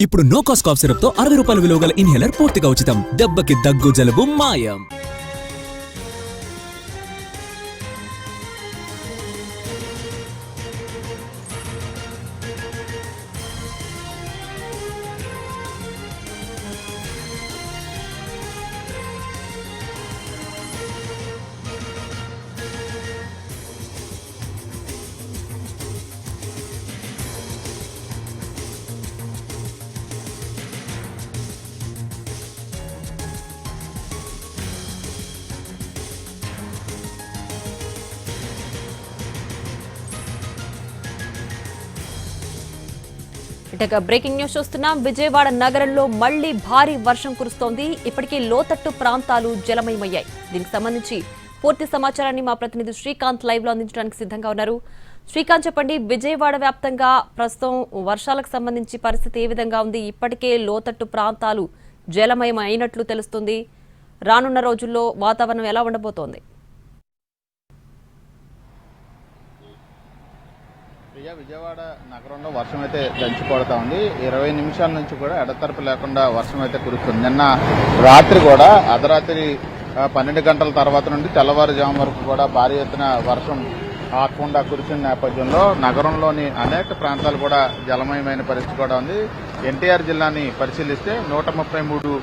ఇప్పుడు no cost cough syrup తో 60 రూపాయల విలువ గల ఇన్హేలర్ పూర్తిగా ఉచితం. దెబ్బకి దగ్గు జలుబు మాయం. బ్రేకింగ్ న్యూస్ చూస్తున్నాం. విజయవాడ నగరంలో మళ్లీ భారీ వర్షం కురుస్తోంది. ఇప్పటికే లోతట్టు ప్రాంతాలు జలమయమయ్యాయి. దీనికి సంబంధించి పూర్తి సమాచారాన్ని మా ప్రతినిధి శ్రీకాంత్ లైవ్ లో అందించడానికి సిద్ధంగా ఉన్నారు. శ్రీకాంత్, చెప్పండి, విజయవాడ వ్యాప్తంగా ప్రస్తుతం వర్షాలకు సంబంధించి పరిస్థితి ఏ విధంగా ఉంది? ఇప్పటికే లోతట్టు ప్రాంతాలు జలమయం అయినట్లు తెలుస్తుంది. రానున్న రోజుల్లో వాతావరణం ఎలా ఉండబోతోంది? విజయవాడ నగరంలో వర్షం అయితే దంచి కొడతా ఉంది. 20 నిమిషాల నుంచి కూడా ఎడతెరపి లేకుండా వర్షం అయితే కురుస్తుంది. నిన్న రాత్రి కూడా అర్ధరాత్రి 12 గంటల తర్వాత నుండి తెల్లవారుజాము వరకు కూడా భారీ ఎత్తున వర్షం ఆకుండా కురిసిన నేపథ్యంలో నగరంలోని అనేక ప్రాంతాలు కూడా జలమయమైన పరిస్థితి కూడా ఉంది. ఎన్టీఆర్ జిల్లాని పరిశీలిస్తే 133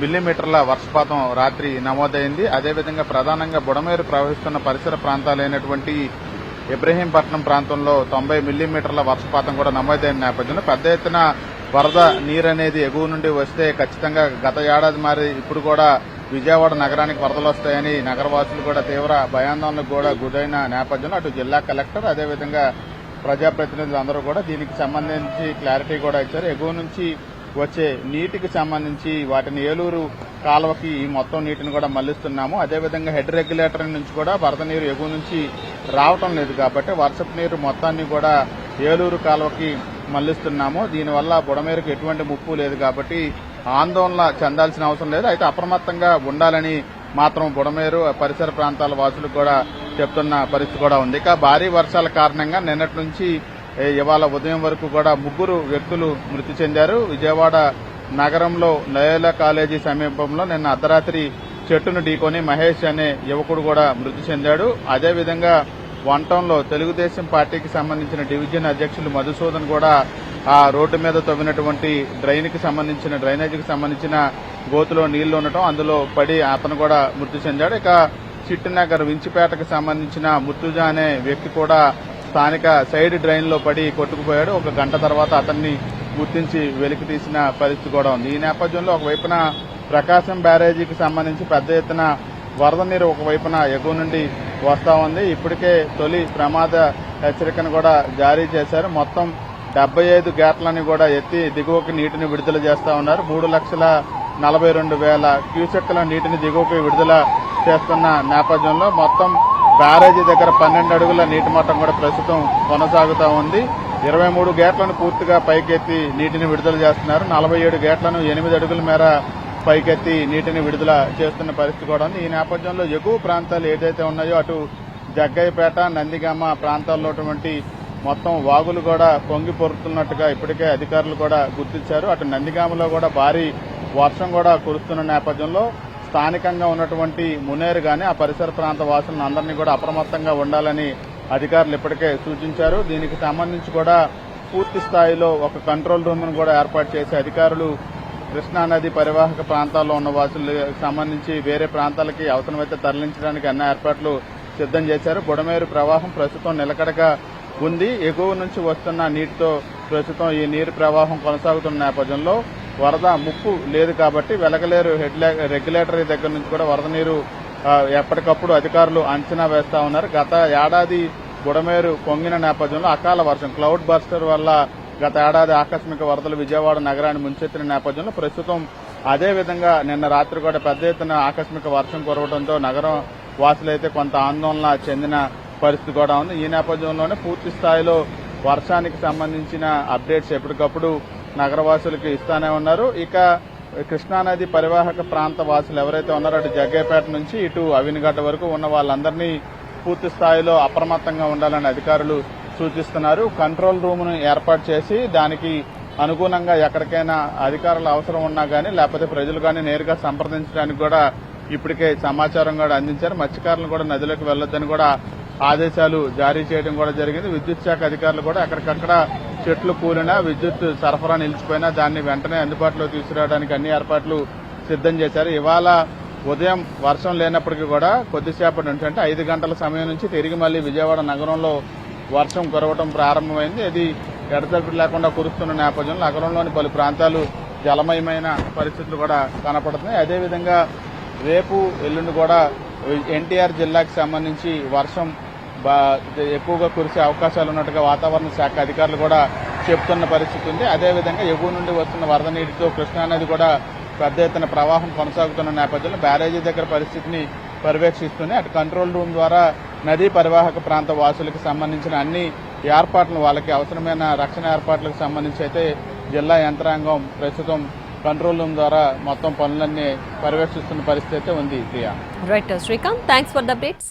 మిల్లీమీటర్ల వర్షపాతం రాత్రి నమోదైంది. అదేవిధంగా ప్రధానంగా బుడమేరు ప్రవహిస్తున్న పరిసర ప్రాంతాలైనటువంటి ఇబ్రహీంపట్నం ప్రాంతంలో 90 మిల్లీమీటర్ల వర్షపాతం కూడా నమోదైన నేపథ్యంలో పెద్ద ఎత్తున వరద నీరు అనేది ఎగువ నుండి వస్తే ఖచ్చితంగా గత ఏడాది మరి ఇప్పుడు కూడా విజయవాడ నగరానికి వరదలు వస్తాయని నగరవాసులు కూడా తీవ్ర భయాందోళనకు కూడా గురైన నేపథ్యంలో అటు జిల్లా కలెక్టర్ అదేవిధంగా ప్రజాప్రతినిధులు అందరూ కూడా దీనికి సంబంధించి క్లారిటీ కూడా ఇచ్చారు. ఎగువ నుంచి వచ్చే నీటికి సంబంధించి వాటిని ఏలూరు కాలువకి ఈ మొత్తం నీటిని కూడా మళ్లిస్తున్నాము. అదేవిధంగా హెడ్ రెగ్యులేటర్ నుంచి కూడా వరద నీరు ఎగువ నుంచి రావటం లేదు కాబట్టి వర్షపు నీరు మొత్తాన్ని కూడా ఏలూరు కాలువకి మళ్లిస్తున్నాము. దీనివల్ల బుడమేరుకు ఎటువంటి ముప్పు లేదు కాబట్టి ఆందోళన చెందాల్సిన అవసరం లేదు. అయితే అప్రమత్తంగా ఉండాలని మాత్రం బుడమేరు పరిసర ప్రాంతాల వాసులకు కూడా చెప్తున్న పరిస్థితి కూడా ఉంది. ఇక భారీ వర్షాల కారణంగా నిన్నటి నుంచి ఇవాళ ఉదయం వరకు కూడా 3 వ్యక్తులు మృతి చెందారు. విజయవాడ నగరంలో లయోలా కాలేజీ సమీపంలో నిన్న అర్ధరాత్రి చెట్టును ఢీకొని మహేష్ అనే యువకుడు కూడా మృతి చెందాడు. అదేవిధంగా వన్ టౌన్లో తెలుగుదేశం పార్టీకి సంబంధించిన డివిజన్ అధ్యక్షులు మధుసూదన్ కూడా ఆ రోడ్డు మీద తవ్వినటువంటి డ్రైనేజీకి సంబంధించిన గోతులో నీళ్లు ఉండటం అందులో పడి అతను కూడా మృతి చెందాడు. ఇక చిట్టినగర్ వించిపేటకు సంబంధించిన ముత్తుజా అనే వ్యక్తి కూడా స్థానిక సైడ్ డ్రైన్ లో పడి కొట్టుకుపోయాడు. 1 గంట తర్వాత అతన్ని గుర్తించి వెలికి తీసిన పరిస్థితి కూడా ఉంది. ఈ నేపథ్యంలో ఒకవైపున ప్రకాశం బ్యారేజీకి సంబంధించి పెద్ద ఎత్తున వరద నీరు ఒకవైపున ఎగువ నుండి వస్తా ఉంది. ఇప్పటికే తొలి ప్రమాద హెచ్చరికను కూడా జారీ చేశారు. మొత్తం 75 గేట్లని కూడా ఎత్తి దిగువకి నీటిని విడుదల చేస్తా ఉన్నారు. 3,42,000 క్యూసెక్కుల నీటిని దిగువకి విడుదల చేస్తున్న నేపథ్యంలో మొత్తం బ్యారేజీ దగ్గర 12 అడుగుల నీటి మట్టం కూడా ప్రస్తుతం కొనసాగుతా ఉంది. 23 గేట్లను పూర్తిగా పైకెత్తి నీటిని విడుదల చేస్తున్నారు. 47 గేట్లను 8 అడుగుల మేర పైకెత్తి నీటిని విడుదల చేస్తున్న పరిస్థితి కూడా ఉంది. ఈ నేపథ్యంలో ఎగువ ప్రాంతాలు ఏదైతే ఉన్నాయో అటు జగ్గయ్యపేట నందిగామ ప్రాంతాల్లో మొత్తం వాగులు కూడా పొంగి పొరుతున్నట్టుగా ఇప్పటికే అధికారులు కూడా గుర్తించారు. అటు నందిగామలో కూడా భారీ వర్షం కూడా కురుస్తున్న నేపథ్యంలో స్థానికంగా ఉన్నటువంటి మునేరు గాని ఆ పరిసర ప్రాంత వాసులను అందరినీ కూడా అప్రమత్తంగా ఉండాలని అధికారులు ఇప్పటికే సూచించారు. దీనికి సంబంధించి కూడా పూర్తి స్థాయిలో ఒక కంట్రోల్ రూమ్ ను కూడా ఏర్పాటు చేసి అధికారులు కృష్ణానది పరివాహక ప్రాంతాల్లో ఉన్న వాసులకు సంబంధించి వేరే ప్రాంతాలకి అవసరమైతే తరలించడానికి అన్ని ఏర్పాట్లు సిద్దం చేశారు. బుడమేరు ప్రవాహం ప్రస్తుతం నిలకడగా ఉంది. ఎగువ నుంచి వస్తున్న నీటితో ప్రస్తుతం ఈ నీరు ప్రవాహం కొనసాగుతున్న నేపథ్యంలో వరద ముప్పు లేదు కాబట్టి వెలగలేరు రెగ్యులేటరీ దగ్గర నుంచి కూడా వరద నీరు ఎప్పటికప్పుడు అధికారులు అంచనా వేస్తా ఉన్నారు. గత ఏడాది బుడమేరు పొంగిన నేపథ్యంలో అకాల వర్షం క్లౌడ్ బస్టర్ వల్ల గత ఏడాది ఆకస్మిక వరదలు విజయవాడ నగరాన్ని ముంచెత్తిన నేపథ్యంలో ప్రస్తుతం అదేవిధంగా నిన్న రాత్రి కూడా పెద్ద ఎత్తున ఆకస్మిక వర్షం కురవడంతో నగరం వాసులైతే కొంత ఆందోళన చెందిన పరిస్థితి కూడా ఉంది. ఈ నేపథ్యంలోనే పూర్తి స్థాయిలో వర్షానికి సంబంధించిన అప్డేట్స్ ఎప్పటికప్పుడు నగరవాసులకు ఇస్తానే ఉన్నారు. ఇక కృష్ణానది పరివాహక ప్రాంత వాసులు ఎవరైతే ఉన్నారో అటు జగ్గయ్యపేట నుంచి ఇటు అవినిగడ్డ వరకు ఉన్న వాళ్ళందరినీ పూర్తి స్థాయిలో అప్రమత్తంగా ఉండాలని అధికారులు సూచిస్తున్నారు. కంట్రోల్ రూమ్ ను ఏర్పాటు చేసి దానికి అనుగుణంగా ఎక్కడికైనా అధికారుల అవసరం ఉన్నా కానీ లేకపోతే ప్రజలు కానీ నేరుగా సంప్రదించడానికి కూడా ఇప్పటికే సమాచారం కూడా అందించారు. మత్స్యకారులు కూడా నదిలోకి వెళ్లొద్దని కూడా ఆదేశాలు జారీ చేయడం కూడా జరిగింది. విద్యుత్ శాఖ అధికారులు కూడా ఎక్కడికక్కడ చెట్లు కూలినా విద్యుత్ సరఫరా నిలిచిపోయినా దాన్ని వెంటనే అందుబాటులో తీసుకురావడానికి అన్ని ఏర్పాట్లు సిద్ధం చేశారు. ఇవాళ ఉదయం వర్షం లేనప్పటికీ కూడా కొద్దిసేపటి నుంచి అంటే 5 గంటల సమయం నుంచి తిరిగి మళ్లీ విజయవాడ నగరంలో వర్షం కురవడం ప్రారంభమైంది. ఇది ఎడతెరిపి లేకుండా కురుస్తున్న నేపథ్యంలో నగరంలోని పలు ప్రాంతాలు జలమయమైన పరిస్థితులు కూడా కనపడుతున్నాయి. అదేవిధంగా రేపు ఎల్లుండి కూడా ఎన్టీఆర్ జిల్లాకు సంబంధించి వర్షం ఎక్కువగా కురిసే అవకాశాలు ఉన్నట్టుగా వాతావరణ శాఖ అధికారులు కూడా చెబుతున్న పరిస్థితి ఉంది. అదేవిధంగా ఎగువ నుండి వస్తున్న వరద నీటితో కృష్ణానది కూడా పెద్ద ఎత్తున ప్రవాహం కొనసాగుతున్న నేపథ్యంలో బ్యారేజీ దగ్గర పరిస్థితిని పర్యవేక్షిస్తూనే అటు కంట్రోల్ రూమ్ ద్వారా నదీ పరివాహక ప్రాంత వాసులకు సంబంధించిన అన్ని ఏర్పాట్లను వాళ్ళకి అవసరమైన రక్షణ ఏర్పాట్లకు సంబంధించి అయితే జిల్లా యంత్రాంగం ప్రస్తుతం కంట్రోల్ రూమ్ ద్వారా మొత్తం పనులన్నీ పర్యవేక్షిస్తున్న పరిస్థితి అయితే ఉంది. Priya. Right Srikanth, thanks for the updates.